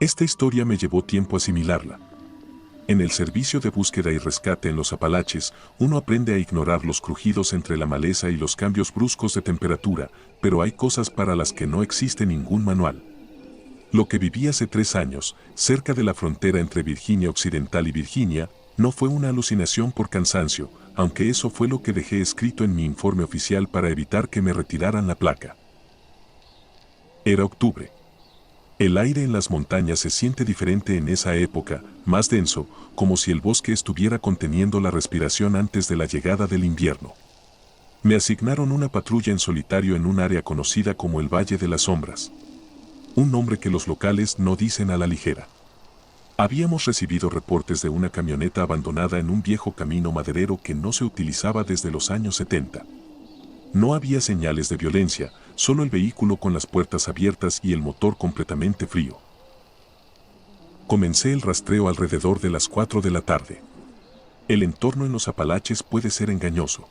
Esta historia me llevó tiempo asimilarla. En el servicio de búsqueda y rescate en los Apalaches, uno aprende a ignorar los crujidos entre la maleza y los cambios bruscos de temperatura, pero hay cosas para las que no existe ningún manual. Lo que viví hace 3 años, cerca de la frontera entre Virginia Occidental y Virginia, no fue una alucinación por cansancio, aunque eso fue lo que dejé escrito en mi informe oficial para evitar que me retiraran la placa. Era octubre. El aire en las montañas se siente diferente en esa época, más denso, como si el bosque estuviera conteniendo la respiración antes de la llegada del invierno. Me asignaron una patrulla en solitario en un área conocida como el Valle de las Sombras. Un nombre que los locales no dicen a la ligera. Habíamos recibido reportes de una camioneta abandonada en un viejo camino maderero que no se utilizaba desde los años 70. No había señales de violencia, solo el vehículo con las puertas abiertas y el motor completamente frío. Comencé el rastreo alrededor de las 4 de la tarde. El entorno en los Apalaches puede ser engañoso.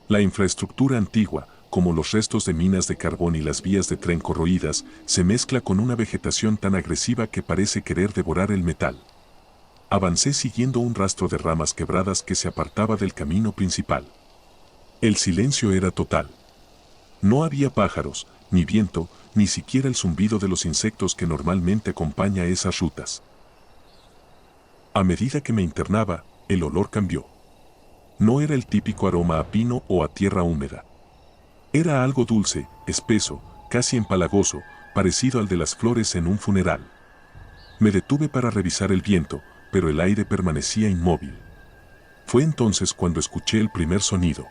La infraestructura antigua, como los restos de minas de carbón y las vías de tren corroídas, se mezcla con una vegetación tan agresiva que parece querer devorar el metal. Avancé siguiendo un rastro de ramas quebradas que se apartaba del camino principal. El silencio era total. No había pájaros, ni viento, ni siquiera el zumbido de los insectos que normalmente acompaña esas rutas. A medida que me internaba, el olor cambió. No era el típico aroma a pino o a tierra húmeda. Era algo dulce, espeso, casi empalagoso, parecido al de las flores en un funeral. Me detuve para revisar el viento, pero el aire permanecía inmóvil. Fue entonces cuando escuché el primer sonido.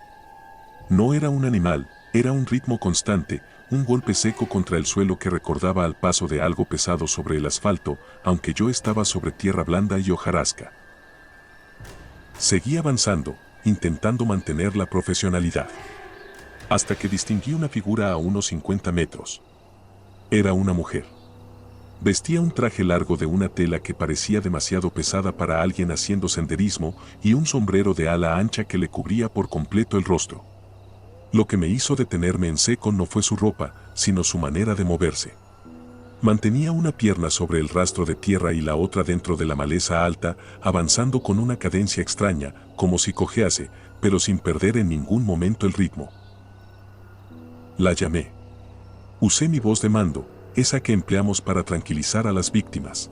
No era un animal, era un ritmo constante, un golpe seco contra el suelo que recordaba al paso de algo pesado sobre el asfalto, aunque yo estaba sobre tierra blanda y hojarasca. Seguí avanzando, intentando mantener la profesionalidad. Hasta que distinguí una figura a unos 50 metros. Era una mujer. Vestía un traje largo de una tela que parecía demasiado pesada para alguien haciendo senderismo y un sombrero de ala ancha que le cubría por completo el rostro. Lo que me hizo detenerme en seco no fue su ropa, sino su manera de moverse. Mantenía una pierna sobre el rastro de tierra y la otra dentro de la maleza alta, avanzando con una cadencia extraña, como si cojease, pero sin perder en ningún momento el ritmo. La llamé. Usé mi voz de mando, esa que empleamos para tranquilizar a las víctimas.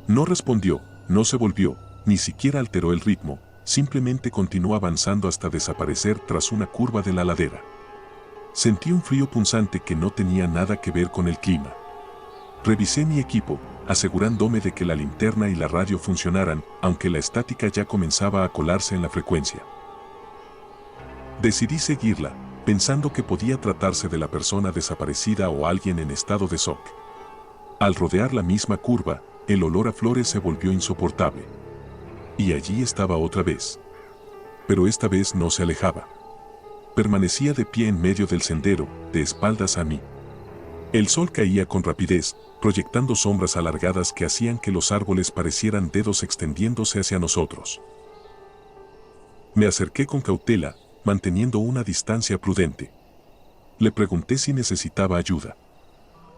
No respondió, no se volvió, ni siquiera alteró el ritmo, simplemente continuó avanzando hasta desaparecer tras una curva de la ladera. Sentí un frío punzante que no tenía nada que ver con el clima. Revisé mi equipo, asegurándome de que la linterna y la radio funcionaran, aunque la estática ya comenzaba a colarse en la frecuencia. Decidí seguirla, pensando que podía tratarse de la persona desaparecida o alguien en estado de shock. Al rodear la misma curva, el olor a flores se volvió insoportable. Y allí estaba otra vez. Pero esta vez no se alejaba. Permanecía de pie en medio del sendero, de espaldas a mí. El sol caía con rapidez, proyectando sombras alargadas que hacían que los árboles parecieran dedos extendiéndose hacia nosotros. Me acerqué con cautela, manteniendo una distancia prudente. Le pregunté si necesitaba ayuda.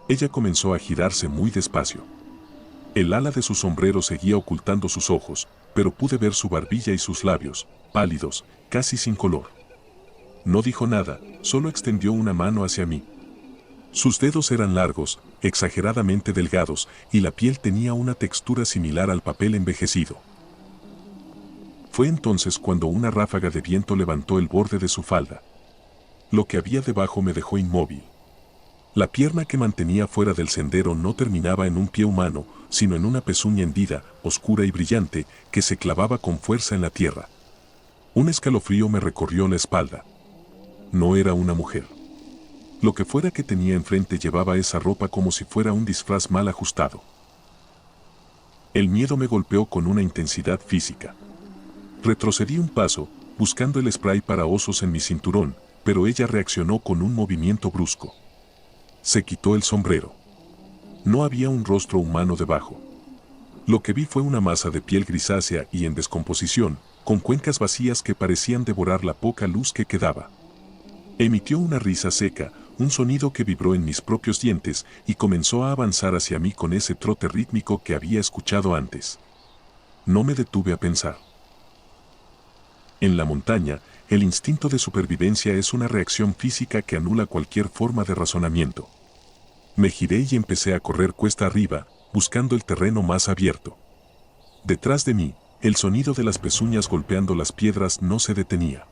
Ella comenzó a girarse muy despacio. El ala de su sombrero seguía ocultando sus ojos, pero pude ver su barbilla y sus labios, pálidos, casi sin color. No dijo nada, solo extendió una mano hacia mí. Sus dedos eran largos, exageradamente delgados, y la piel tenía una textura similar al papel envejecido. Fue entonces cuando una ráfaga de viento levantó el borde de su falda. Lo que había debajo me dejó inmóvil. La pierna que mantenía fuera del sendero no terminaba en un pie humano, sino en una pezuña hendida, oscura y brillante, que se clavaba con fuerza en la tierra. Un escalofrío me recorrió la espalda. No era una mujer. Lo que fuera que tenía enfrente llevaba esa ropa como si fuera un disfraz mal ajustado. El miedo me golpeó con una intensidad física. Retrocedí un paso, buscando el spray para osos en mi cinturón, pero ella reaccionó con un movimiento brusco. Se quitó el sombrero. No había un rostro humano debajo. Lo que vi fue una masa de piel grisácea y en descomposición, con cuencas vacías que parecían devorar la poca luz que quedaba. Emitió una risa seca, un sonido que vibró en mis propios dientes y comenzó a avanzar hacia mí con ese trote rítmico que había escuchado antes. No me detuve a pensar. En la montaña, el instinto de supervivencia es una reacción física que anula cualquier forma de razonamiento. Me giré y empecé a correr cuesta arriba, buscando el terreno más abierto. Detrás de mí, el sonido de las pezuñas golpeando las piedras no se detenía.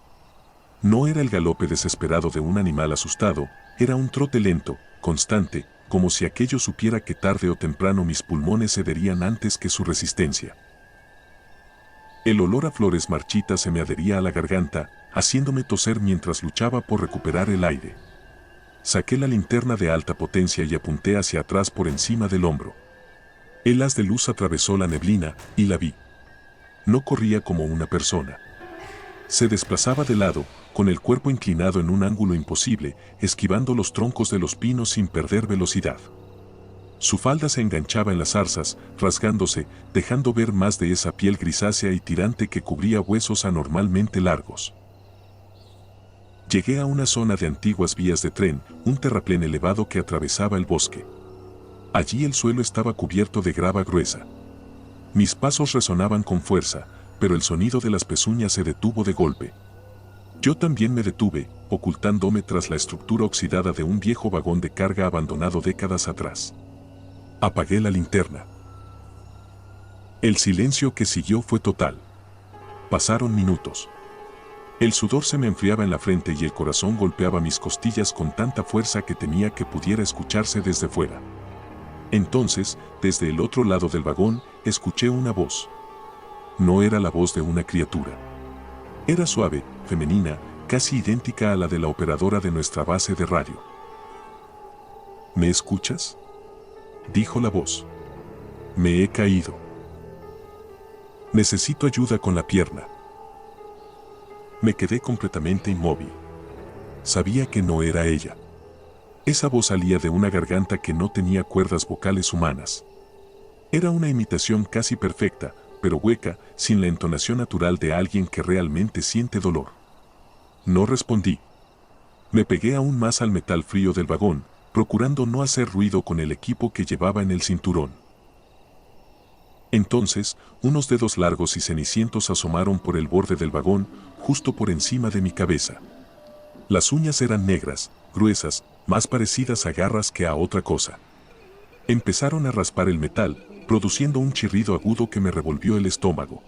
No era el galope desesperado de un animal asustado, era un trote lento, constante, como si aquello supiera que tarde o temprano mis pulmones cederían antes que su resistencia. El olor a flores marchitas se me adhería a la garganta, haciéndome toser mientras luchaba por recuperar el aire. Saqué la linterna de alta potencia y apunté hacia atrás por encima del hombro. El haz de luz atravesó la neblina y la vi. No corría como una persona. Se desplazaba de lado, con el cuerpo inclinado en un ángulo imposible, esquivando los troncos de los pinos sin perder velocidad. Su falda se enganchaba en las zarzas, rasgándose, dejando ver más de esa piel grisácea y tirante que cubría huesos anormalmente largos. Llegué a una zona de antiguas vías de tren, un terraplén elevado que atravesaba el bosque. Allí el suelo estaba cubierto de grava gruesa. Mis pasos resonaban con fuerza, pero el sonido de las pezuñas se detuvo de golpe. Yo también me detuve, ocultándome tras la estructura oxidada de un viejo vagón de carga abandonado décadas atrás. Apagué la linterna. El silencio que siguió fue total. Pasaron minutos. El sudor se me enfriaba en la frente y el corazón golpeaba mis costillas con tanta fuerza que temía que pudiera escucharse desde fuera. Entonces, desde el otro lado del vagón, escuché una voz. No era la voz de una criatura. Era suave, femenina, casi idéntica a la de la operadora de nuestra base de radio. ¿Me escuchas?, dijo la voz. Me he caído. Necesito ayuda con la pierna. Me quedé completamente inmóvil. Sabía que no era ella. Esa voz salía de una garganta que no tenía cuerdas vocales humanas. Era una imitación casi perfecta, pero hueca, sin la entonación natural de alguien que realmente siente dolor. No respondí. Me pegué aún más al metal frío del vagón, procurando no hacer ruido con el equipo que llevaba en el cinturón. Entonces, unos dedos largos y cenicientos asomaron por el borde del vagón, justo por encima de mi cabeza. Las uñas eran negras, gruesas, más parecidas a garras que a otra cosa. Empezaron a raspar el metal, produciendo un chirrido agudo que me revolvió el estómago.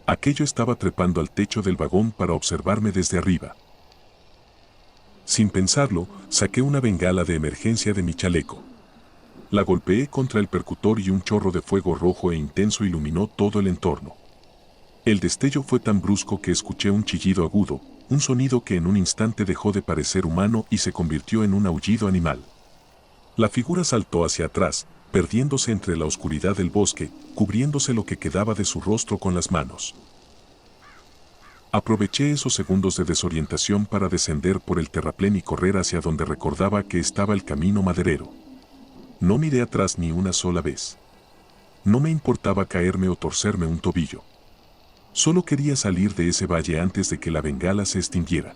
Aquello estaba trepando al techo del vagón para observarme desde arriba. Sin pensarlo, saqué una bengala de emergencia de mi chaleco. La golpeé contra el percutor y un chorro de fuego rojo e intenso iluminó todo el entorno. El destello fue tan brusco que escuché un chillido agudo, un sonido que en un instante dejó de parecer humano y se convirtió en un aullido animal. La figura saltó hacia atrás, perdiéndose entre la oscuridad del bosque, cubriéndose lo que quedaba de su rostro con las manos. Aproveché esos segundos de desorientación para descender por el terraplén y correr hacia donde recordaba que estaba el camino maderero. No miré atrás ni una sola vez. No me importaba caerme o torcerme un tobillo. Solo quería salir de ese valle antes de que la bengala se extinguiera.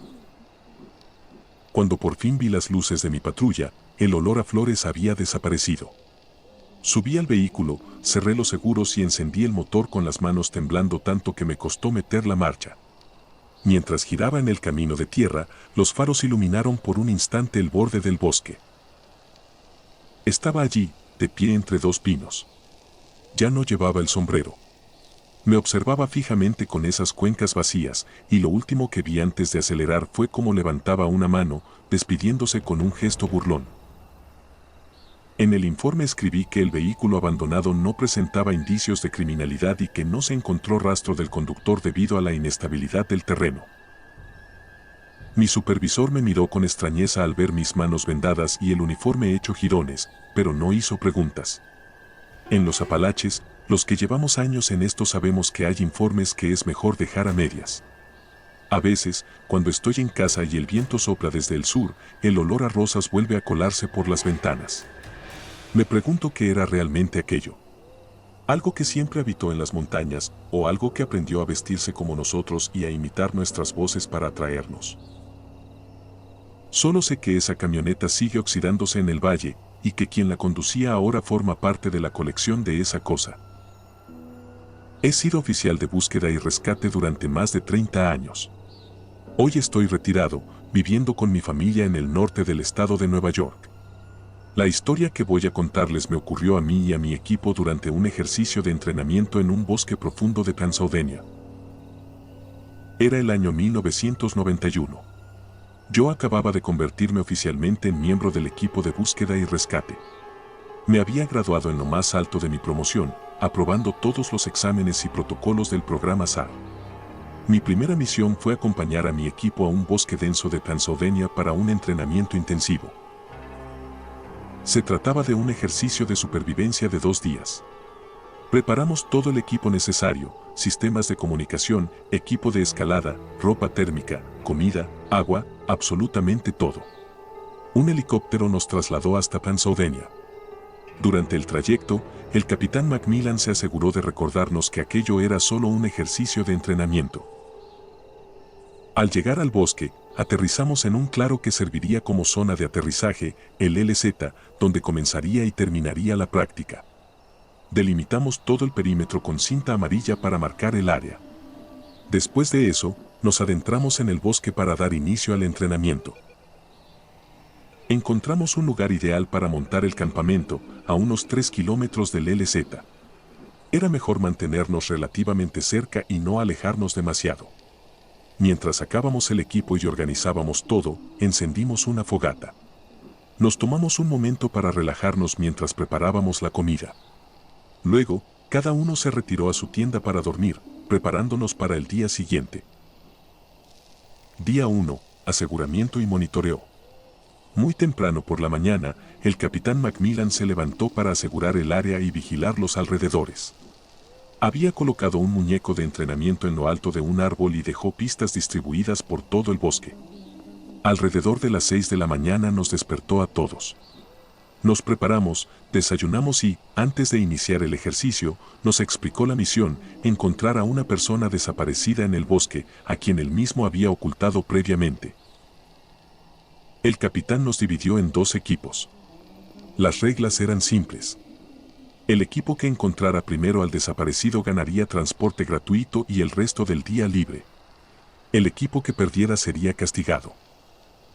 Cuando por fin vi las luces de mi patrulla, el olor a flores había desaparecido. Subí al vehículo, cerré los seguros y encendí el motor con las manos temblando tanto que me costó meter la marcha. Mientras giraba en el camino de tierra, los faros iluminaron por un instante el borde del bosque. Estaba allí, de pie entre dos pinos. Ya no llevaba el sombrero. Me observaba fijamente con esas cuencas vacías, y lo último que vi antes de acelerar fue cómo levantaba una mano, despidiéndose con un gesto burlón. En el informe escribí que el vehículo abandonado no presentaba indicios de criminalidad y que no se encontró rastro del conductor debido a la inestabilidad del terreno. Mi supervisor me miró con extrañeza al ver mis manos vendadas y el uniforme hecho jirones, pero no hizo preguntas. En los Apalaches, los que llevamos años en esto sabemos que hay informes que es mejor dejar a medias. A veces, cuando estoy en casa y el viento sopla desde el sur, el olor a rosas vuelve a colarse por las ventanas. Me pregunto qué era realmente aquello. Algo que siempre habitó en las montañas, o algo que aprendió a vestirse como nosotros y a imitar nuestras voces para atraernos. Solo sé que esa camioneta sigue oxidándose en el valle y que quien la conducía ahora forma parte de la colección de esa cosa. He sido oficial de búsqueda y rescate durante más de 30 años. Hoy estoy retirado, viviendo con mi familia en el norte del estado de Nueva York. La historia que voy a contarles me ocurrió a mí y a mi equipo durante un ejercicio de entrenamiento en un bosque profundo de Pennsylvania. Era el año 1991. Yo acababa de convertirme oficialmente en miembro del equipo de búsqueda y rescate. Me había graduado en lo más alto de mi promoción, aprobando todos los exámenes y protocolos del programa SAR. Mi primera misión fue acompañar a mi equipo a un bosque denso de Pennsylvania para un entrenamiento intensivo. Se trataba de un ejercicio de supervivencia de 2 días. Preparamos todo el equipo necesario, sistemas de comunicación, equipo de escalada, ropa térmica, comida, agua, absolutamente todo. Un helicóptero nos trasladó hasta Pennsylvania. Durante el trayecto, el capitán Macmillan se aseguró de recordarnos que aquello era solo un ejercicio de entrenamiento. Al llegar al bosque, aterrizamos en un claro que serviría como zona de aterrizaje, el LZ, donde comenzaría y terminaría la práctica. Delimitamos todo el perímetro con cinta amarilla para marcar el área. Después de eso, nos adentramos en el bosque para dar inicio al entrenamiento. Encontramos un lugar ideal para montar el campamento, a unos 3 kilómetros del LZ. Era mejor mantenernos relativamente cerca y no alejarnos demasiado. Mientras sacábamos el equipo y organizábamos todo, encendimos una fogata. Nos tomamos un momento para relajarnos mientras preparábamos la comida. Luego, cada uno se retiró a su tienda para dormir, preparándonos para el día siguiente. Día 1. Aseguramiento y monitoreo. Muy temprano por la mañana, el capitán Macmillan se levantó para asegurar el área y vigilar los alrededores. Había colocado un muñeco de entrenamiento en lo alto de un árbol y dejó pistas distribuidas por todo el bosque. Alrededor de las 6 de la mañana nos despertó a todos. Nos preparamos, desayunamos y, antes de iniciar el ejercicio, nos explicó la misión: encontrar a una persona desaparecida en el bosque, a quien él mismo había ocultado previamente. El capitán nos dividió en 2 equipos. Las reglas eran simples. El equipo que encontrara primero al desaparecido ganaría transporte gratuito y el resto del día libre. El equipo que perdiera sería castigado.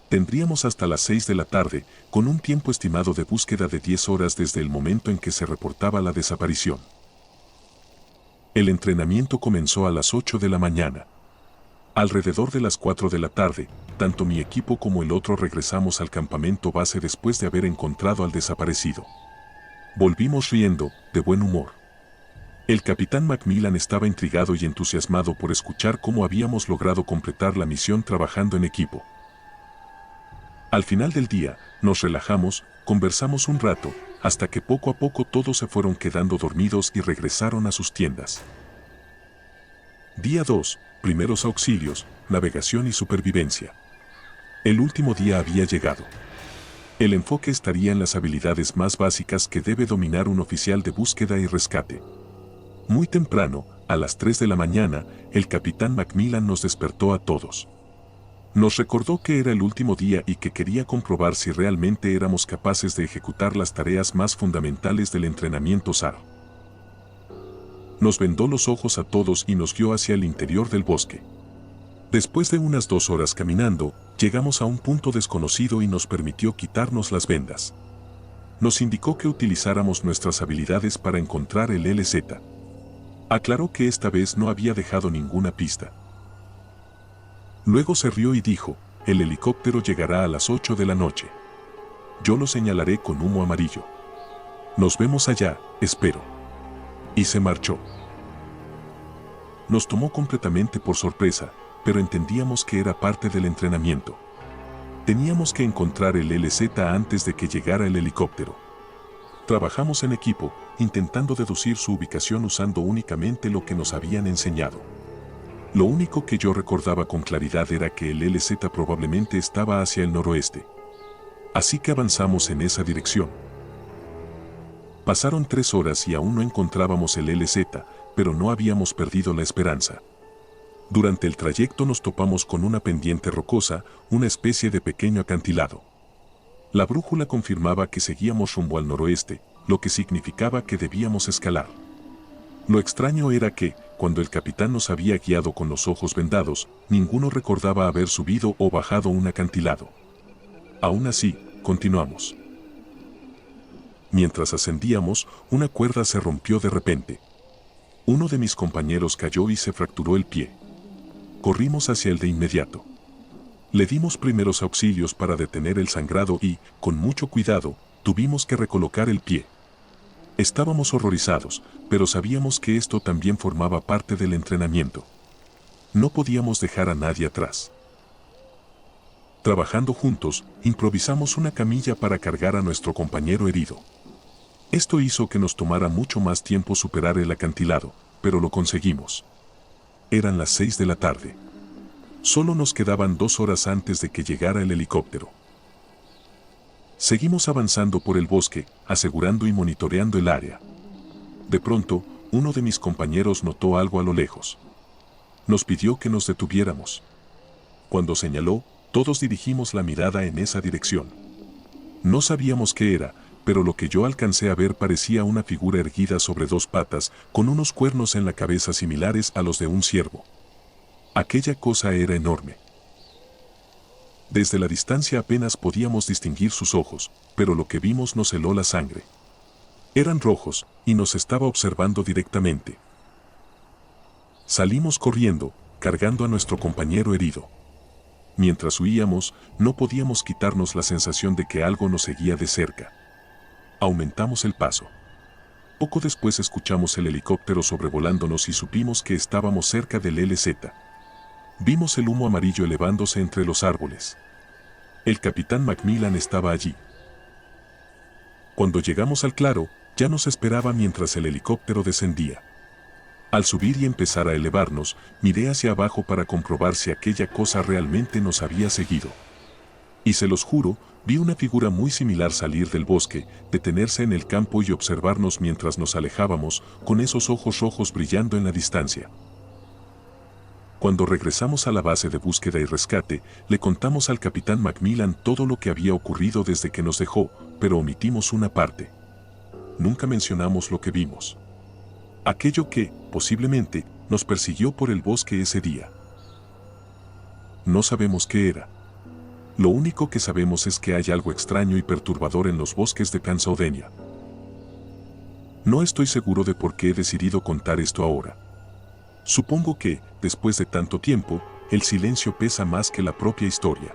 Tendríamos hasta las 6 de la tarde, con un tiempo estimado de búsqueda de 10 horas desde el momento en que se reportaba la desaparición. El entrenamiento comenzó a las 8 de la mañana. Alrededor de las 4 de la tarde, tanto mi equipo como el otro regresamos al campamento base después de haber encontrado al desaparecido. Volvimos riendo, de buen humor. El capitán Macmillan estaba intrigado y entusiasmado por escuchar cómo habíamos logrado completar la misión trabajando en equipo. Al final del día, nos relajamos, conversamos un rato, hasta que poco a poco todos se fueron quedando dormidos y regresaron a sus tiendas. Día 2. Primeros auxilios, navegación y supervivencia. El último día había llegado. El enfoque estaría en las habilidades más básicas que debe dominar un oficial de búsqueda y rescate. Muy temprano, a las 3 de la mañana, el capitán Macmillan nos despertó a todos. Nos recordó que era el último día y que quería comprobar si realmente éramos capaces de ejecutar las tareas más fundamentales del entrenamiento SAR. Nos vendó los ojos a todos y nos guió hacia el interior del bosque. Después de unas 2 horas caminando, llegamos a un punto desconocido y nos permitió quitarnos las vendas. Nos indicó que utilizáramos nuestras habilidades para encontrar el LZ. Aclaró que esta vez no había dejado ninguna pista. Luego se rió y dijo: el helicóptero llegará a las 8 de la noche. Yo lo señalaré con humo amarillo. Nos vemos allá, espero. Y se marchó. Nos tomó completamente por sorpresa, pero entendíamos que era parte del entrenamiento. Teníamos que encontrar el LZ antes de que llegara el helicóptero. Trabajamos en equipo, intentando deducir su ubicación usando únicamente lo que nos habían enseñado. Lo único que yo recordaba con claridad era que el LZ probablemente estaba hacia el noroeste. Así que avanzamos en esa dirección. Pasaron 3 horas y aún no encontrábamos el LZ, pero no habíamos perdido la esperanza. Durante el trayecto nos topamos con una pendiente rocosa, una especie de pequeño acantilado. La brújula confirmaba que seguíamos rumbo al noroeste, lo que significaba que debíamos escalar. Lo extraño era que, cuando el capitán nos había guiado con los ojos vendados, ninguno recordaba haber subido o bajado un acantilado. Aún así, continuamos. Mientras ascendíamos, una cuerda se rompió de repente. Uno de mis compañeros cayó y se fracturó el pie. Corrimos hacia él de inmediato. Le dimos primeros auxilios para detener el sangrado y, con mucho cuidado, tuvimos que recolocar el pie. Estábamos horrorizados, pero sabíamos que esto también formaba parte del entrenamiento. No podíamos dejar a nadie atrás. Trabajando juntos, improvisamos una camilla para cargar a nuestro compañero herido. Esto hizo que nos tomara mucho más tiempo superar el acantilado, pero lo conseguimos. Eran las 6 de la tarde. Solo nos quedaban 2 horas antes de que llegara el helicóptero. Seguimos avanzando por el bosque, asegurando y monitoreando el área. De pronto, uno de mis compañeros notó algo a lo lejos. Nos pidió que nos detuviéramos. Cuando señaló, todos dirigimos la mirada en esa dirección. No sabíamos qué era, pero lo que yo alcancé a ver parecía una figura erguida sobre 2 patas, con unos cuernos en la cabeza similares a los de un ciervo. Aquella cosa era enorme. Desde la distancia apenas podíamos distinguir sus ojos, pero lo que vimos nos heló la sangre. Eran rojos, y nos estaba observando directamente. Salimos corriendo, cargando a nuestro compañero herido. Mientras huíamos, no podíamos quitarnos la sensación de que algo nos seguía de cerca. Aumentamos el paso. Poco después escuchamos el helicóptero sobrevolándonos y supimos que estábamos cerca del LZ. Vimos el humo amarillo elevándose entre los árboles. El capitán Macmillan estaba allí. Cuando llegamos al claro, ya nos esperaba mientras el helicóptero descendía. Al subir y empezar a elevarnos, miré hacia abajo para comprobar si aquella cosa realmente nos había seguido. Y se los juro, vi una figura muy similar salir del bosque, detenerse en el campo y observarnos mientras nos alejábamos, con esos ojos rojos brillando en la distancia. Cuando regresamos a la base de búsqueda y rescate, le contamos al capitán Macmillan todo lo que había ocurrido desde que nos dejó, pero omitimos una parte. Nunca mencionamos lo que vimos. Aquello que, posiblemente, nos persiguió por el bosque ese día. No sabemos qué era. Lo único que sabemos es que hay algo extraño y perturbador en los bosques de Pennsylvania. No estoy seguro de por qué he decidido contar esto ahora. Supongo que, después de tanto tiempo, el silencio pesa más que la propia historia.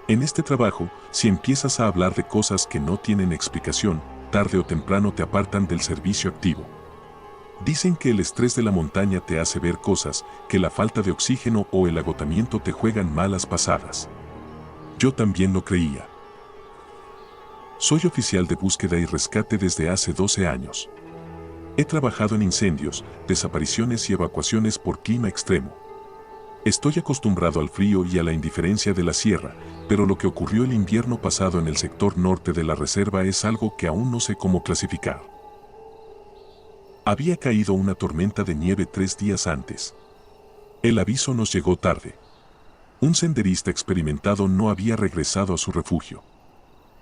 En este trabajo, si empiezas a hablar de cosas que no tienen explicación, tarde o temprano te apartan del servicio activo. Dicen que el estrés de la montaña te hace ver cosas, que la falta de oxígeno o el agotamiento te juegan malas pasadas. Yo también lo creía. Soy oficial de búsqueda y rescate desde hace 12 años. He trabajado en incendios, desapariciones y evacuaciones por clima extremo. Estoy acostumbrado al frío y a la indiferencia de la sierra, pero lo que ocurrió el invierno pasado en el sector norte de la reserva es algo que aún no sé cómo clasificar. Había caído una tormenta de nieve 3 días antes. El aviso nos llegó tarde. Un senderista experimentado no había regresado a su refugio.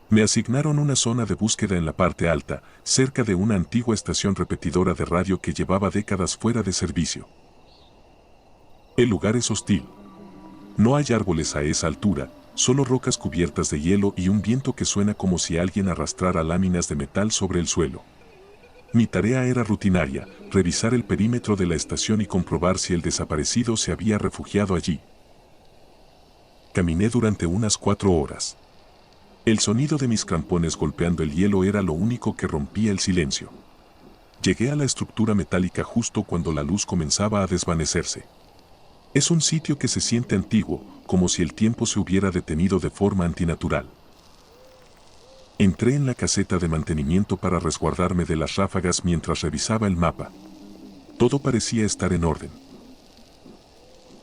Me asignaron una zona de búsqueda en la parte alta, cerca de una antigua estación repetidora de radio que llevaba décadas fuera de servicio. El lugar es hostil. No hay árboles a esa altura, solo rocas cubiertas de hielo y un viento que suena como si alguien arrastrara láminas de metal sobre el suelo. Mi tarea era rutinaria, revisar el perímetro de la estación y comprobar si el desaparecido se había refugiado allí. Caminé durante unas 4 horas. El sonido de mis crampones golpeando el hielo era lo único que rompía el silencio. Llegué a la estructura metálica justo cuando la luz comenzaba a desvanecerse. Es un sitio que se siente antiguo, como si el tiempo se hubiera detenido de forma antinatural. Entré en la caseta de mantenimiento para resguardarme de las ráfagas mientras revisaba el mapa. Todo parecía estar en orden.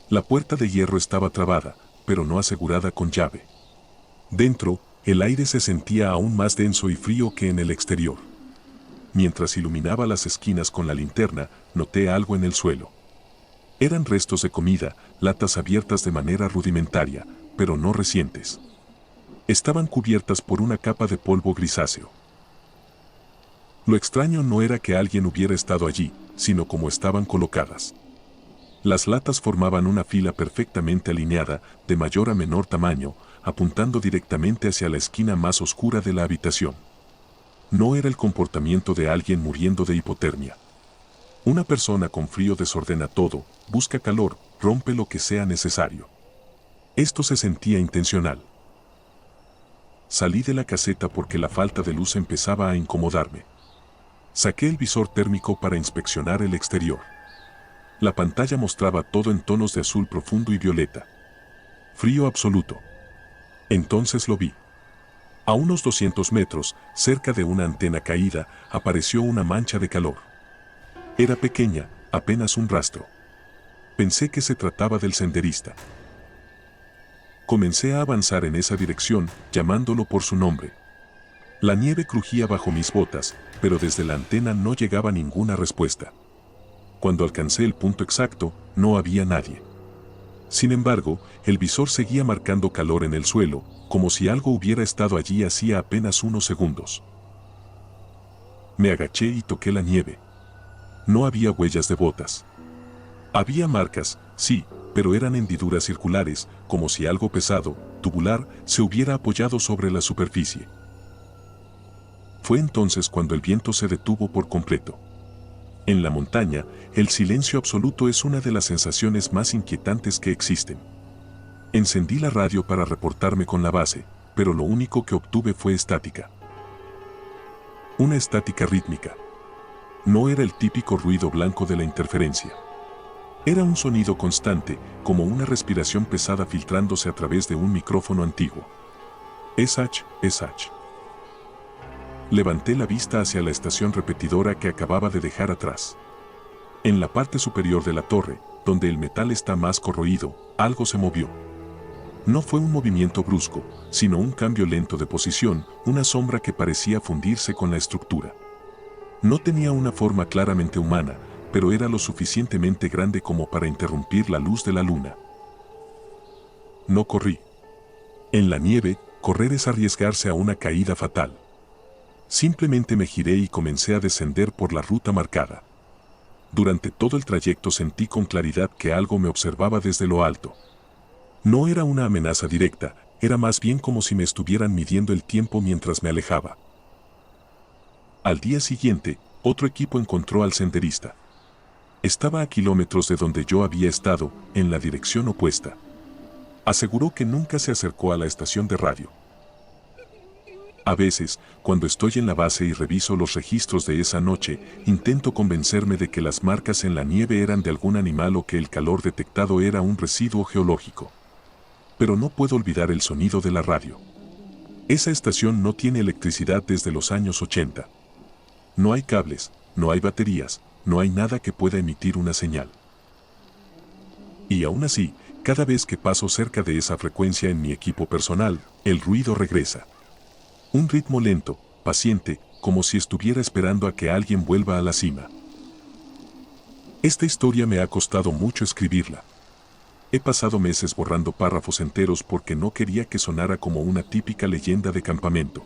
La puerta de hierro estaba trabada, pero no asegurada con llave. Dentro, el aire se sentía aún más denso y frío que en el exterior. Mientras iluminaba las esquinas con la linterna, noté algo en el suelo. Eran restos de comida, latas abiertas de manera rudimentaria, pero no recientes. Estaban cubiertas por una capa de polvo grisáceo. Lo extraño no era que alguien hubiera estado allí, sino cómo estaban colocadas. Las latas formaban una fila perfectamente alineada, de mayor a menor tamaño, apuntando directamente hacia la esquina más oscura de la habitación. No era el comportamiento de alguien muriendo de hipotermia. Una persona con frío desordena todo, busca calor, rompe lo que sea necesario. Esto se sentía intencional. Salí de la caseta porque la falta de luz empezaba a incomodarme. Saqué el visor térmico para inspeccionar el exterior. La pantalla mostraba todo en tonos de azul profundo y violeta. Frío absoluto. Entonces lo vi. A unos 200 metros, cerca de una antena caída, apareció una mancha de calor. Era pequeña, apenas un rastro. Pensé que se trataba del senderista. Comencé a avanzar en esa dirección, llamándolo por su nombre. La nieve crujía bajo mis botas, pero desde la antena no llegaba ninguna respuesta. Cuando alcancé el punto exacto, no había nadie. Sin embargo, el visor seguía marcando calor en el suelo, como si algo hubiera estado allí hacía apenas unos segundos. Me agaché y toqué la nieve. No había huellas de botas. Había marcas, sí, pero eran hendiduras circulares, como si algo pesado, tubular, se hubiera apoyado sobre la superficie. Fue entonces cuando el viento se detuvo por completo. En la montaña, el silencio absoluto es una de las sensaciones más inquietantes que existen. Encendí la radio para reportarme con la base, pero lo único que obtuve fue estática. Una estática rítmica. No era el típico ruido blanco de la interferencia. Era un sonido constante, como una respiración pesada filtrándose a través de un micrófono antiguo. Sh. Levanté la vista hacia la estación repetidora que acababa de dejar atrás. En la parte superior de la torre, donde el metal está más corroído, algo se movió. No fue un movimiento brusco, sino un cambio lento de posición, una sombra que parecía fundirse con la estructura. No tenía una forma claramente humana, pero era lo suficientemente grande como para interrumpir la luz de la luna. No corrí. En la nieve, correr es arriesgarse a una caída fatal. Simplemente me giré y comencé a descender por la ruta marcada. Durante todo el trayecto sentí con claridad que algo me observaba desde lo alto. No era una amenaza directa, era más bien como si me estuvieran midiendo el tiempo mientras me alejaba. Al día siguiente, otro equipo encontró al senderista. Estaba a kilómetros de donde yo había estado, en la dirección opuesta. Aseguró que nunca se acercó a la estación de radio. A veces, cuando estoy en la base y reviso los registros de esa noche, intento convencerme de que las marcas en la nieve eran de algún animal o que el calor detectado era un residuo geológico. Pero no puedo olvidar el sonido de la radio. Esa estación no tiene electricidad desde los años 80. No hay cables, no hay baterías, no hay nada que pueda emitir una señal. Y aún así, cada vez que paso cerca de esa frecuencia en mi equipo personal, el ruido regresa. Un ritmo lento, paciente, como si estuviera esperando a que alguien vuelva a la cima. Esta historia me ha costado mucho escribirla. He pasado meses borrando párrafos enteros porque no quería que sonara como una típica leyenda de campamento.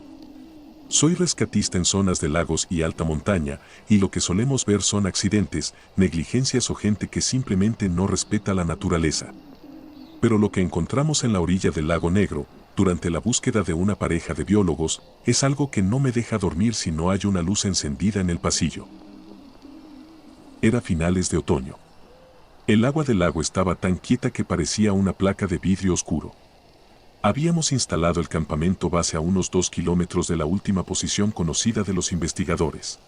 Soy rescatista en zonas de lagos y alta montaña, y lo que solemos ver son accidentes, negligencias o gente que simplemente no respeta la naturaleza. Pero lo que encontramos en la orilla del lago Negro, durante la búsqueda de una pareja de biólogos, es algo que no me deja dormir si no hay una luz encendida en el pasillo. Era finales de otoño. El agua del lago estaba tan quieta que parecía una placa de vidrio oscuro. Habíamos instalado el campamento base a unos 2 kilómetros de la última posición conocida de los investigadores.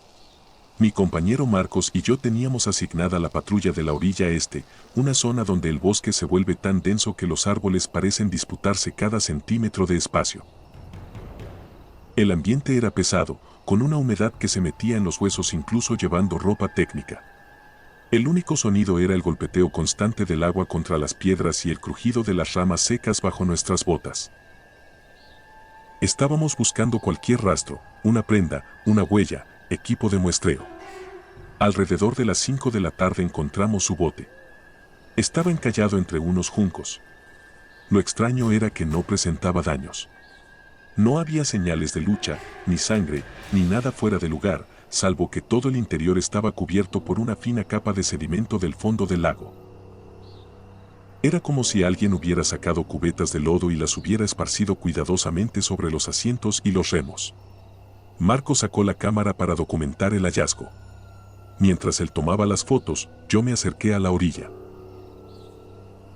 Mi compañero Marcos y yo teníamos asignada la patrulla de la orilla este, una zona donde el bosque se vuelve tan denso que los árboles parecen disputarse cada centímetro de espacio. El ambiente era pesado, con una humedad que se metía en los huesos incluso llevando ropa técnica. El único sonido era el golpeteo constante del agua contra las piedras y el crujido de las ramas secas bajo nuestras botas. Estábamos buscando cualquier rastro, una prenda, una huella, equipo de muestreo. Alrededor de las 5 de la tarde encontramos su bote. Estaba encallado entre unos juncos. Lo extraño era que no presentaba daños. No había señales de lucha, ni sangre, ni nada fuera de lugar, salvo que todo el interior estaba cubierto por una fina capa de sedimento del fondo del lago. Era como si alguien hubiera sacado cubetas de lodo y las hubiera esparcido cuidadosamente sobre los asientos y los remos. Marco sacó la cámara para documentar el hallazgo. Mientras él tomaba las fotos, yo me acerqué a la orilla.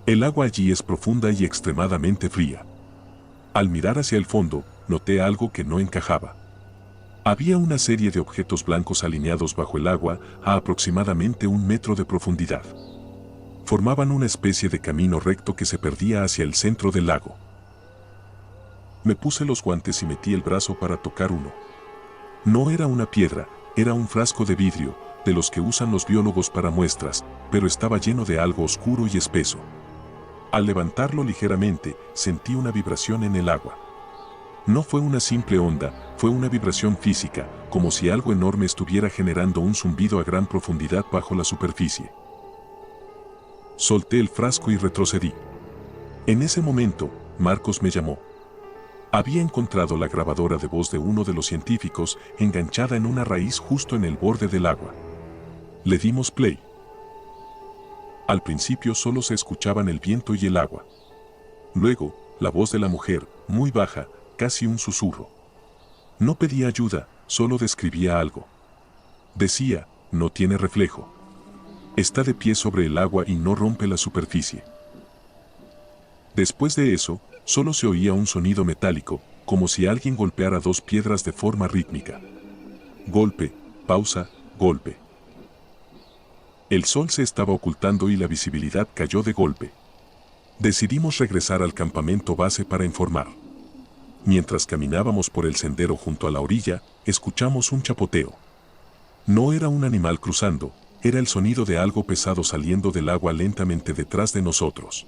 El agua allí es profunda y extremadamente fría. Al mirar hacia el fondo, noté algo que no encajaba. Había una serie de objetos blancos alineados bajo el agua a aproximadamente 1 metro de profundidad. Formaban una especie de camino recto que se perdía hacia el centro del lago. Me puse los guantes y metí el brazo para tocar uno. No era una piedra, era un frasco de vidrio, de los que usan los biólogos para muestras, pero estaba lleno de algo oscuro y espeso. Al levantarlo ligeramente, sentí una vibración en el agua. No fue una simple onda, fue una vibración física, como si algo enorme estuviera generando un zumbido a gran profundidad bajo la superficie. Solté el frasco y retrocedí. En ese momento, Marcos me llamó. Había encontrado la grabadora de voz de uno de los científicos enganchada en una raíz justo en el borde del agua. Le dimos play. Al principio solo se escuchaban el viento y el agua. Luego, la voz de la mujer, muy baja, casi un susurro. No pedía ayuda, solo describía algo. Decía, no tiene reflejo. Está de pie sobre el agua y no rompe la superficie. Después de eso, solo se oía un sonido metálico, como si alguien golpeara 2 piedras de forma rítmica. Golpe, pausa, golpe. El sol se estaba ocultando y la visibilidad cayó de golpe. Decidimos regresar al campamento base para informar. Mientras caminábamos por el sendero junto a la orilla, escuchamos un chapoteo. No era un animal cruzando, era el sonido de algo pesado saliendo del agua lentamente detrás de nosotros.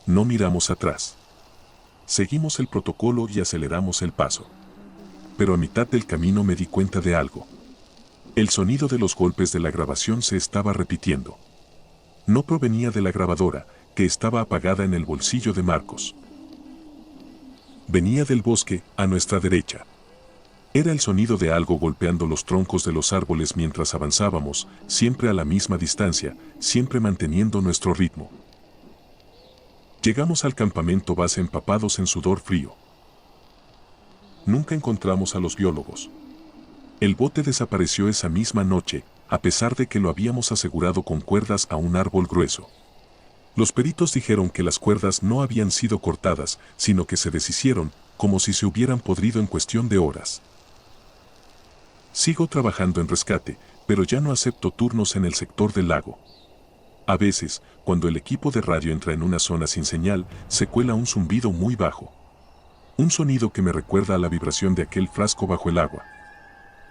No miramos atrás. Seguimos el protocolo y aceleramos el paso. Pero a mitad del camino me di cuenta de algo. El sonido de los golpes de la grabación se estaba repitiendo. No provenía de la grabadora, que estaba apagada en el bolsillo de Marcos. Venía del bosque, a nuestra derecha. Era el sonido de algo golpeando los troncos de los árboles mientras avanzábamos, siempre a la misma distancia, siempre manteniendo nuestro ritmo. Llegamos al campamento base empapados en sudor frío. Nunca encontramos a los biólogos. El bote desapareció esa misma noche, a pesar de que lo habíamos asegurado con cuerdas a un árbol grueso. Los peritos dijeron que las cuerdas no habían sido cortadas, sino que se deshicieron, como si se hubieran podrido en cuestión de horas. Sigo trabajando en rescate, pero ya no acepto turnos en el sector del lago. A veces, cuando el equipo de radio entra en una zona sin señal, se cuela un zumbido muy bajo. Un sonido que me recuerda a la vibración de aquel frasco bajo el agua.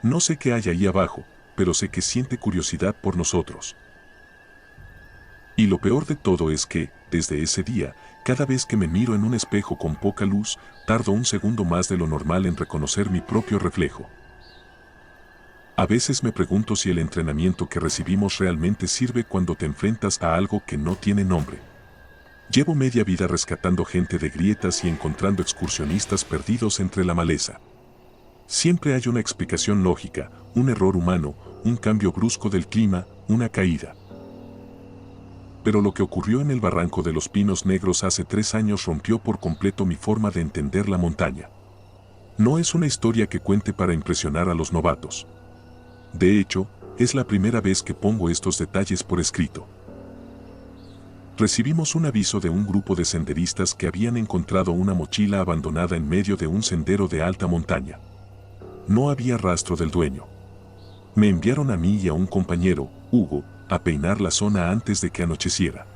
No sé qué hay ahí abajo, pero sé que siente curiosidad por nosotros. Y lo peor de todo es que, desde ese día, cada vez que me miro en un espejo con poca luz, tardo un segundo más de lo normal en reconocer mi propio reflejo. A veces me pregunto si el entrenamiento que recibimos realmente sirve cuando te enfrentas a algo que no tiene nombre. Llevo media vida rescatando gente de grietas y encontrando excursionistas perdidos entre la maleza. Siempre hay una explicación lógica, un error humano, un cambio brusco del clima, una caída. Pero lo que ocurrió en el barranco de los Pinos Negros hace 3 años rompió por completo mi forma de entender la montaña. No es una historia que cuente para impresionar a los novatos. De hecho, es la primera vez que pongo estos detalles por escrito. Recibimos un aviso de un grupo de senderistas que habían encontrado una mochila abandonada en medio de un sendero de alta montaña. No había rastro del dueño. Me enviaron a mí y a un compañero, Hugo, a peinar la zona antes de que anocheciera.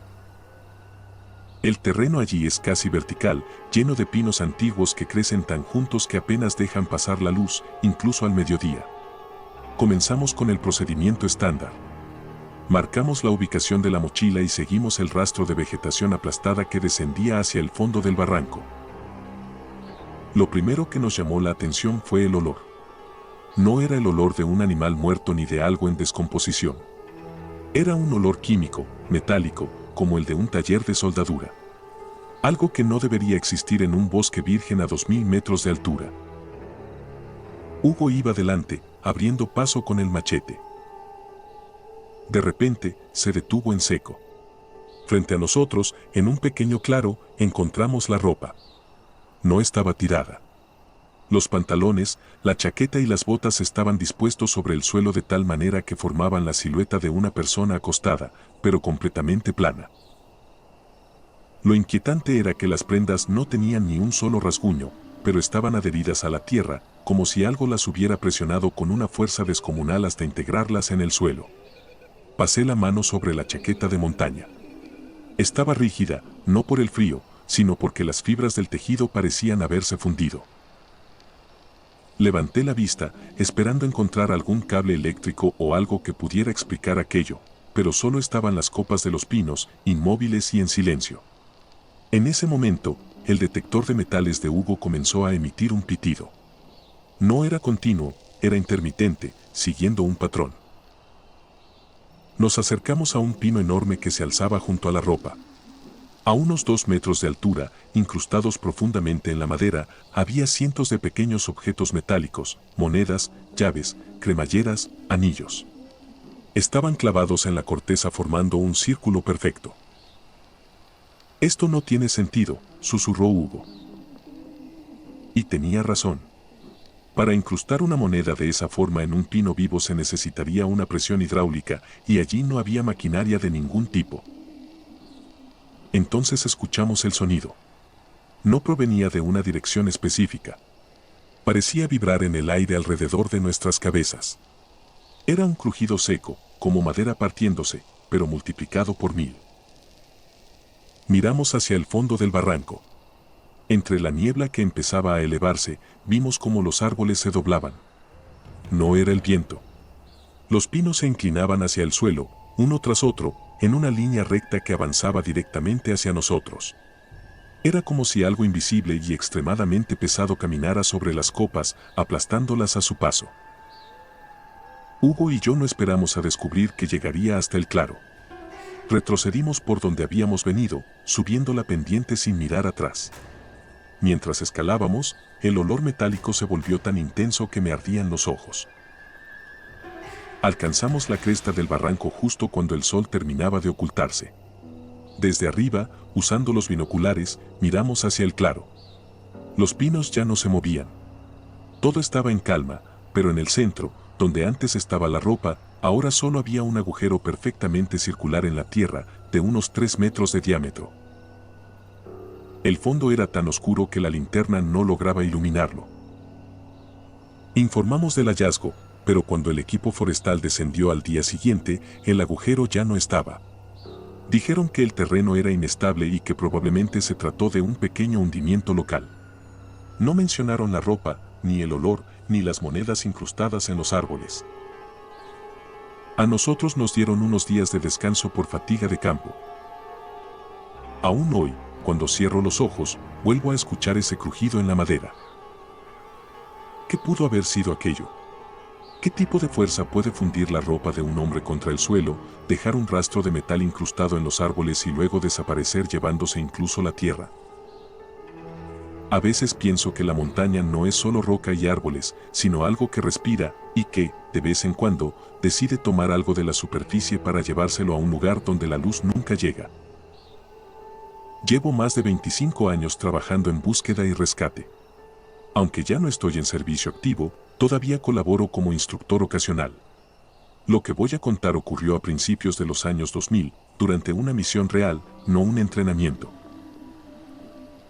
El terreno allí es casi vertical, lleno de pinos antiguos que crecen tan juntos que apenas dejan pasar la luz, incluso al mediodía. Comenzamos con el procedimiento estándar. Marcamos la ubicación de la mochila y seguimos el rastro de vegetación aplastada que descendía hacia el fondo del barranco. Lo primero que nos llamó la atención fue el olor. No era el olor de un animal muerto ni de algo en descomposición. Era un olor químico, metálico, como el de un taller de soldadura. Algo que no debería existir en un bosque virgen a 2000 metros de altura. Hugo iba delante, abriendo paso con el machete. De repente, se detuvo en seco. Frente a nosotros, en un pequeño claro, encontramos la ropa. No estaba tirada. Los pantalones, la chaqueta y las botas estaban dispuestos sobre el suelo de tal manera que formaban la silueta de una persona acostada, pero completamente plana. Lo inquietante era que las prendas no tenían ni un solo rasguño, pero estaban adheridas a la tierra, como si algo las hubiera presionado con una fuerza descomunal hasta integrarlas en el suelo. Pasé la mano sobre la chaqueta de montaña. Estaba rígida, no por el frío, sino porque las fibras del tejido parecían haberse fundido. Levanté la vista, esperando encontrar algún cable eléctrico o algo que pudiera explicar aquello, pero solo estaban las copas de los pinos, inmóviles y en silencio. En ese momento, el detector de metales de Hugo comenzó a emitir un pitido. No era continuo, era intermitente, siguiendo un patrón. Nos acercamos a un pino enorme que se alzaba junto a la ropa. A unos 2 metros de altura, incrustados profundamente en la madera, había cientos de pequeños objetos metálicos, monedas, llaves, cremalleras, anillos. Estaban clavados en la corteza formando un círculo perfecto. «Esto no tiene sentido», susurró Hugo. Y tenía razón. Para incrustar una moneda de esa forma en un pino vivo se necesitaría una presión hidráulica, y allí no había maquinaria de ningún tipo. Entonces escuchamos el sonido. No provenía de una dirección específica. Parecía vibrar en el aire alrededor de nuestras cabezas. Era un crujido seco, como madera partiéndose, pero multiplicado por 1000. Miramos hacia el fondo del barranco. Entre la niebla que empezaba a elevarse, vimos cómo los árboles se doblaban. No era el viento. Los pinos se inclinaban hacia el suelo, uno tras otro, en una línea recta que avanzaba directamente hacia nosotros. Era como si algo invisible y extremadamente pesado caminara sobre las copas, aplastándolas a su paso. Hugo y yo no esperamos a descubrir que llegaría hasta el claro. Retrocedimos por donde habíamos venido, subiendo la pendiente sin mirar atrás. Mientras escalábamos, el olor metálico se volvió tan intenso que me ardían los ojos. Alcanzamos la cresta del barranco justo cuando el sol terminaba de ocultarse. Desde arriba, usando los binoculares, miramos hacia el claro. Los pinos ya no se movían. Todo estaba en calma, pero en el centro, donde antes estaba la ropa, ahora solo había un agujero perfectamente circular en la tierra, de unos 3 metros de diámetro. El fondo era tan oscuro que la linterna no lograba iluminarlo. Informamos del hallazgo, pero cuando el equipo forestal descendió al día siguiente, el agujero ya no estaba. Dijeron que el terreno era inestable y que probablemente se trató de un pequeño hundimiento local. No mencionaron la ropa, ni el olor, ni las monedas incrustadas en los árboles. A nosotros nos dieron unos días de descanso por fatiga de campo. Aún hoy, cuando cierro los ojos, vuelvo a escuchar ese crujido en la madera. ¿Qué pudo haber sido aquello? ¿Qué tipo de fuerza puede fundir la ropa de un hombre contra el suelo, dejar un rastro de metal incrustado en los árboles y luego desaparecer llevándose incluso la tierra? A veces pienso que la montaña no es solo roca y árboles, sino algo que respira y que, de vez en cuando, decide tomar algo de la superficie para llevárselo a un lugar donde la luz nunca llega. Llevo más de 25 años trabajando en búsqueda y rescate. Aunque ya no estoy en servicio activo, todavía colaboro como instructor ocasional. Lo que voy a contar ocurrió a principios de los años 2000, durante una misión real, no un entrenamiento.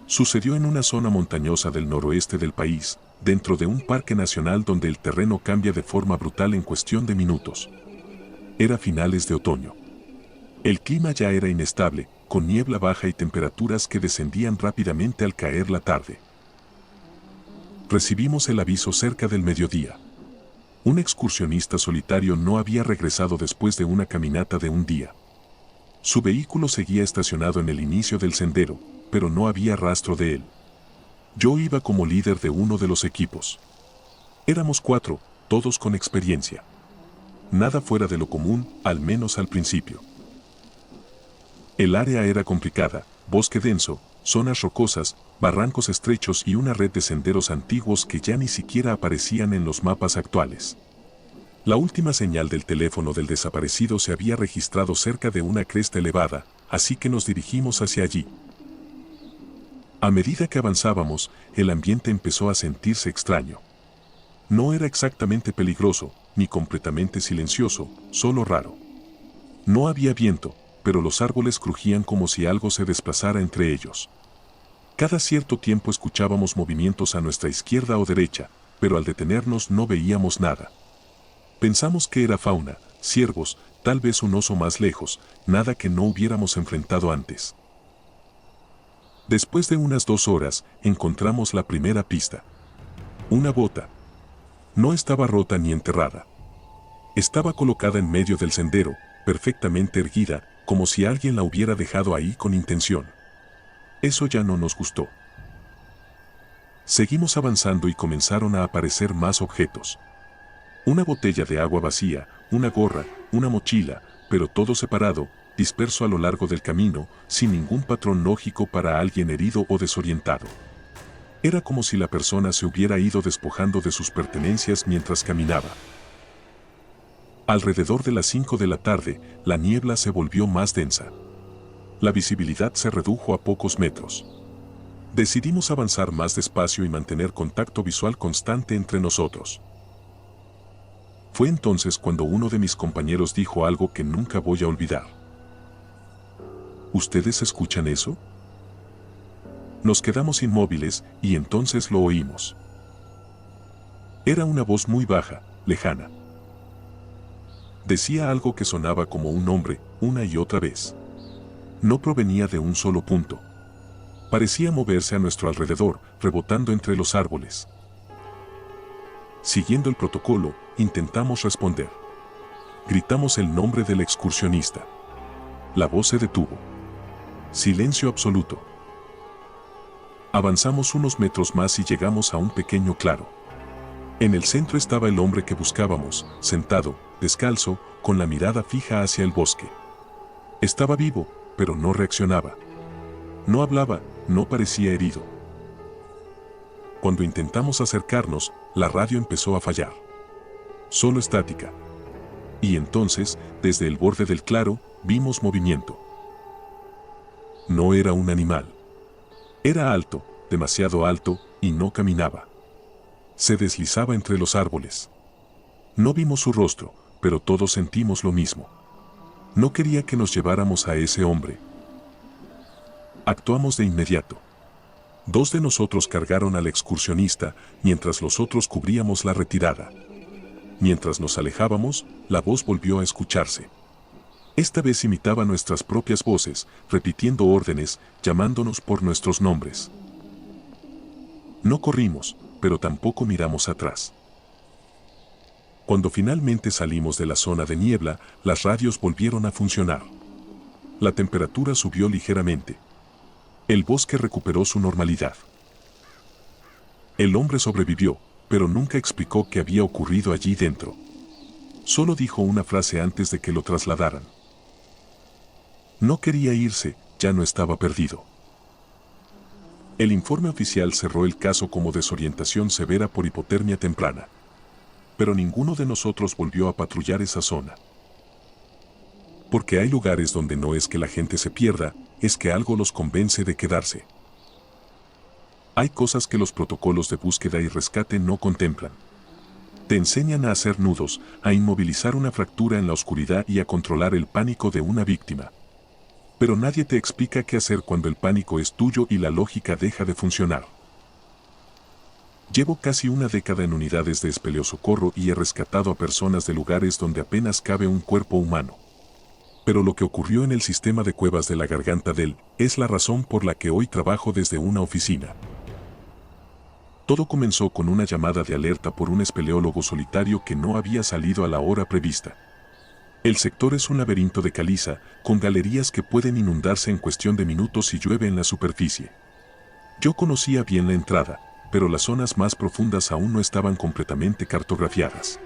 Sucedió en una zona montañosa del noroeste del país, dentro de un parque nacional donde el terreno cambia de forma brutal en cuestión de minutos. Era finales de otoño. El clima ya era inestable, con niebla baja y temperaturas que descendían rápidamente al caer la tarde. Recibimos el aviso cerca del mediodía. Un excursionista solitario no había regresado después de una caminata de un día. Su vehículo seguía estacionado en el inicio del sendero, pero no había rastro de él. Yo iba como líder de uno de los equipos. Éramos 4, todos con experiencia. Nada fuera de lo común, al menos al principio. El área era complicada, bosque denso, zonas rocosas, barrancos estrechos y una red de senderos antiguos que ya ni siquiera aparecían en los mapas actuales. La última señal del teléfono del desaparecido se había registrado cerca de una cresta elevada, así que nos dirigimos hacia allí. A medida que avanzábamos, el ambiente empezó a sentirse extraño. No era exactamente peligroso, ni completamente silencioso, solo raro. No había viento, pero los árboles crujían como si algo se desplazara entre ellos. Cada cierto tiempo escuchábamos movimientos a nuestra izquierda o derecha, pero al detenernos no veíamos nada. Pensamos que era fauna, ciervos, tal vez un oso más lejos, nada que no hubiéramos enfrentado antes. Después de unas 2 horas, encontramos la primera pista. Una bota. No estaba rota ni enterrada. Estaba colocada en medio del sendero, perfectamente erguida, como si alguien la hubiera dejado ahí con intención. Eso ya no nos gustó. Seguimos avanzando y comenzaron a aparecer más objetos. Una botella de agua vacía, una gorra, una mochila, pero todo separado, disperso a lo largo del camino, sin ningún patrón lógico para alguien herido o desorientado. Era como si la persona se hubiera ido despojando de sus pertenencias mientras caminaba. Alrededor de las 5 de la tarde, la niebla se volvió más densa. La visibilidad se redujo a pocos metros. Decidimos avanzar más despacio y mantener contacto visual constante entre nosotros. Fue entonces cuando uno de mis compañeros dijo algo que nunca voy a olvidar. ¿Ustedes escuchan eso? Nos quedamos inmóviles y entonces lo oímos. Era una voz muy baja, lejana. Decía algo que sonaba como un nombre, una y otra vez. No provenía de un solo punto. Parecía moverse a nuestro alrededor, rebotando entre los árboles. Siguiendo el protocolo, intentamos responder. Gritamos el nombre del excursionista. La voz se detuvo. Silencio absoluto. Avanzamos unos metros más y llegamos a un pequeño claro. En el centro estaba el hombre que buscábamos, sentado, descalzo, con la mirada fija hacia el bosque. Estaba vivo, pero no reaccionaba. No hablaba, no parecía herido. Cuando intentamos acercarnos, la radio empezó a fallar. Solo estática. Y entonces, desde el borde del claro, vimos movimiento. No era un animal. Era alto, demasiado alto, y no caminaba. Se deslizaba entre los árboles. No vimos su rostro, pero todos sentimos lo mismo. No quería que nos lleváramos a ese hombre. Actuamos de inmediato. 2 de nosotros cargaron al excursionista, mientras los otros cubríamos la retirada. Mientras nos alejábamos, la voz volvió a escucharse. Esta vez imitaba nuestras propias voces, repitiendo órdenes, llamándonos por nuestros nombres. No corrimos, pero tampoco miramos atrás. Cuando finalmente salimos de la zona de niebla, las radios volvieron a funcionar. La temperatura subió ligeramente. El bosque recuperó su normalidad. El hombre sobrevivió, pero nunca explicó qué había ocurrido allí dentro. Solo dijo una frase antes de que lo trasladaran. No quería irse, ya no estaba perdido. El informe oficial cerró el caso como desorientación severa por hipotermia temprana. Pero ninguno de nosotros volvió a patrullar esa zona. Porque hay lugares donde no es que la gente se pierda, es que algo los convence de quedarse. Hay cosas que los protocolos de búsqueda y rescate no contemplan. Te enseñan a hacer nudos, a inmovilizar una fractura en la oscuridad y a controlar el pánico de una víctima. Pero nadie te explica qué hacer cuando el pánico es tuyo y la lógica deja de funcionar. Llevo casi una década en unidades de espeleosocorro y he rescatado a personas de lugares donde apenas cabe un cuerpo humano. Pero lo que ocurrió en el sistema de cuevas de la Garganta del es la razón por la que hoy trabajo desde una oficina. Todo comenzó con una llamada de alerta por un espeleólogo solitario que no había salido a la hora prevista. El sector es un laberinto de caliza, con galerías que pueden inundarse en cuestión de minutos si llueve en la superficie. Yo conocía bien la entrada, pero las zonas más profundas aún no estaban completamente cartografiadas.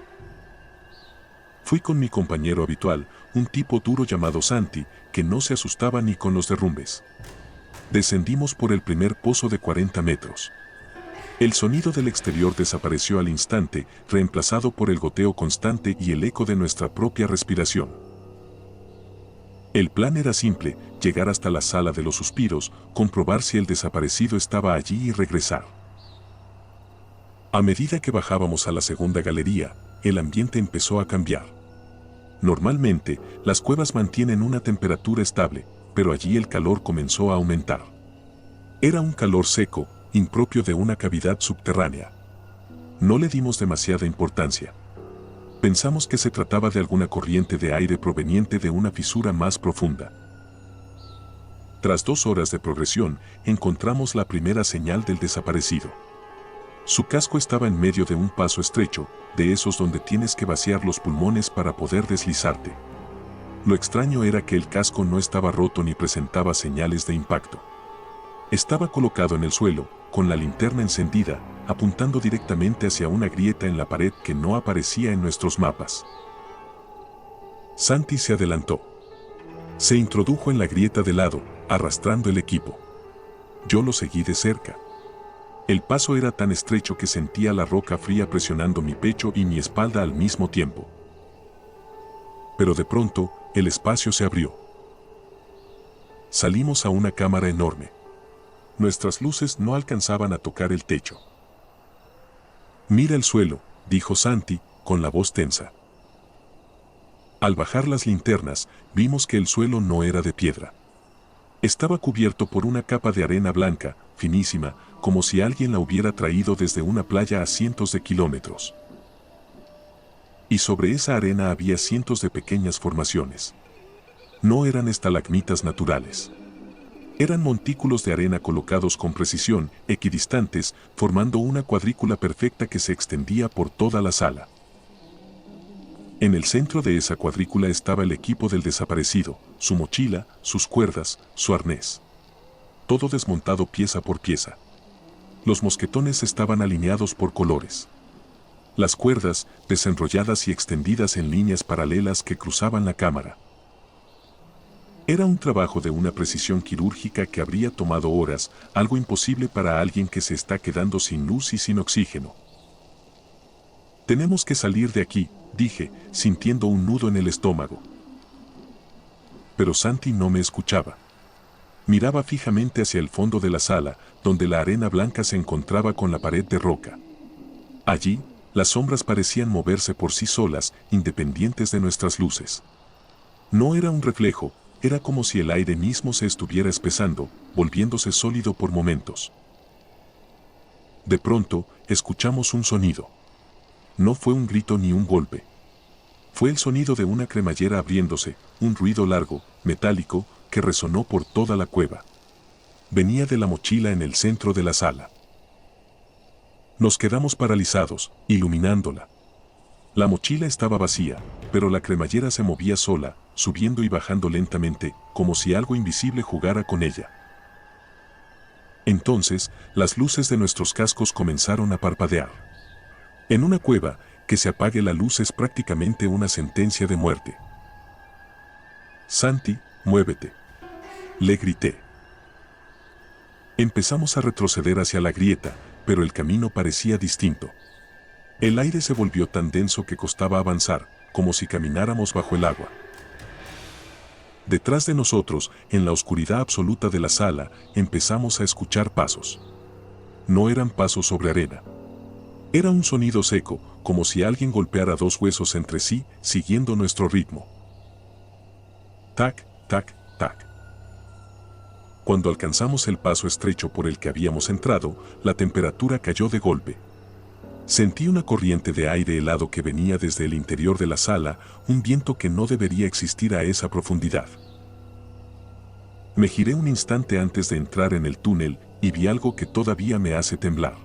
Fui con mi compañero habitual, un tipo duro llamado Santi, que no se asustaba ni con los derrumbes. Descendimos por el primer pozo de 40 metros. El sonido del exterior desapareció al instante, reemplazado por el goteo constante y el eco de nuestra propia respiración. El plan era simple: llegar hasta la sala de los suspiros, comprobar si el desaparecido estaba allí y regresar. A medida que bajábamos a la segunda galería, el ambiente empezó a cambiar. Normalmente, las cuevas mantienen una temperatura estable, pero allí el calor comenzó a aumentar. Era un calor seco, impropio de una cavidad subterránea. No le dimos demasiada importancia. Pensamos que se trataba de alguna corriente de aire proveniente de una fisura más profunda. Tras 2 horas de progresión, encontramos la primera señal del desaparecido. Su casco estaba en medio de un paso estrecho, de esos donde tienes que vaciar los pulmones para poder deslizarte. Lo extraño era que el casco no estaba roto ni presentaba señales de impacto. Estaba colocado en el suelo, con la linterna encendida, apuntando directamente hacia una grieta en la pared que no aparecía en nuestros mapas. Santi se adelantó. Se introdujo en la grieta de lado, arrastrando el equipo. Yo lo seguí de cerca. El paso era tan estrecho que sentía la roca fría presionando mi pecho y mi espalda al mismo tiempo. Pero de pronto, el espacio se abrió. Salimos a una cámara enorme. Nuestras luces no alcanzaban a tocar el techo. «Mira el suelo», dijo Santi, con la voz tensa. Al bajar las linternas, vimos que el suelo no era de piedra. Estaba cubierto por una capa de arena blanca, finísima, como si alguien la hubiera traído desde una playa a cientos de kilómetros. Y sobre esa arena había cientos de pequeñas formaciones. No eran estalagmitas naturales. Eran montículos de arena colocados con precisión, equidistantes, formando una cuadrícula perfecta que se extendía por toda la sala. En el centro de esa cuadrícula estaba el equipo del desaparecido, su mochila, sus cuerdas, su arnés. Todo desmontado pieza por pieza. Los mosquetones estaban alineados por colores. Las cuerdas, desenrolladas y extendidas en líneas paralelas que cruzaban la cámara. Era un trabajo de una precisión quirúrgica que habría tomado horas, algo imposible para alguien que se está quedando sin luz y sin oxígeno. «Tenemos que salir de aquí», dije, sintiendo un nudo en el estómago. Pero Santi no me escuchaba. Miraba fijamente hacia el fondo de la sala, donde la arena blanca se encontraba con la pared de roca. Allí, las sombras parecían moverse por sí solas, independientes de nuestras luces. No era un reflejo, era como si el aire mismo se estuviera espesando, volviéndose sólido por momentos. De pronto, escuchamos un sonido. No fue un grito ni un golpe. Fue el sonido de una cremallera abriéndose, un ruido largo, metálico, que resonó por toda la cueva. Venía de la mochila en el centro de la sala. Nos quedamos paralizados, iluminándola. La mochila estaba vacía, pero la cremallera se movía sola, subiendo y bajando lentamente, como si algo invisible jugara con ella. Entonces, las luces de nuestros cascos comenzaron a parpadear. En una cueva, que se apague la luz es prácticamente una sentencia de muerte. «Santi, muévete», le grité. Empezamos a retroceder hacia la grieta, pero el camino parecía distinto. El aire se volvió tan denso que costaba avanzar, como si camináramos bajo el agua. Detrás de nosotros, en la oscuridad absoluta de la sala, empezamos a escuchar pasos. No eran pasos sobre arena. Era un sonido seco, como si alguien golpeara 2 huesos entre sí, siguiendo nuestro ritmo. Tac, tac, tac. Cuando alcanzamos el paso estrecho por el que habíamos entrado, la temperatura cayó de golpe. Sentí una corriente de aire helado que venía desde el interior de la sala, un viento que no debería existir a esa profundidad. Me giré un instante antes de entrar en el túnel y vi algo que todavía me hace temblar.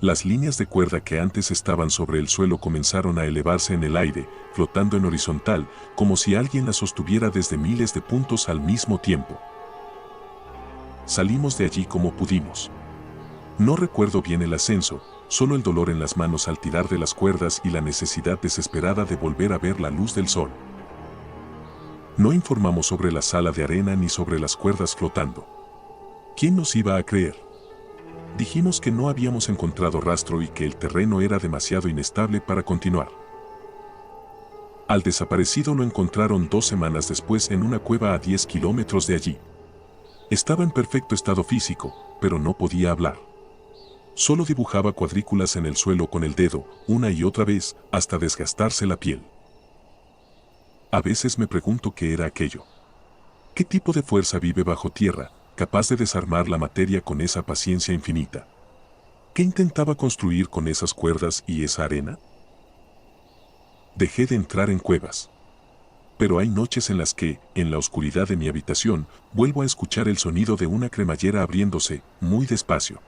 Las líneas de cuerda que antes estaban sobre el suelo comenzaron a elevarse en el aire, flotando en horizontal, como si alguien las sostuviera desde miles de puntos al mismo tiempo. Salimos de allí como pudimos. No recuerdo bien el ascenso, solo el dolor en las manos al tirar de las cuerdas y la necesidad desesperada de volver a ver la luz del sol. No informamos sobre la sala de arena ni sobre las cuerdas flotando. ¿Quién nos iba a creer? Dijimos que no habíamos encontrado rastro y que el terreno era demasiado inestable para continuar. Al desaparecido lo encontraron 2 semanas después en una cueva a 10 kilómetros de allí. Estaba en perfecto estado físico, pero no podía hablar. Solo dibujaba cuadrículas en el suelo con el dedo, una y otra vez, hasta desgastarse la piel. A veces me pregunto qué era aquello. ¿Qué tipo de fuerza vive bajo tierra, capaz de desarmar la materia con esa paciencia infinita? ¿Qué intentaba construir con esas cuerdas y esa arena? Dejé de entrar en cuevas. Pero hay noches en las que, en la oscuridad de mi habitación, vuelvo a escuchar el sonido de una cremallera abriéndose, muy despacio.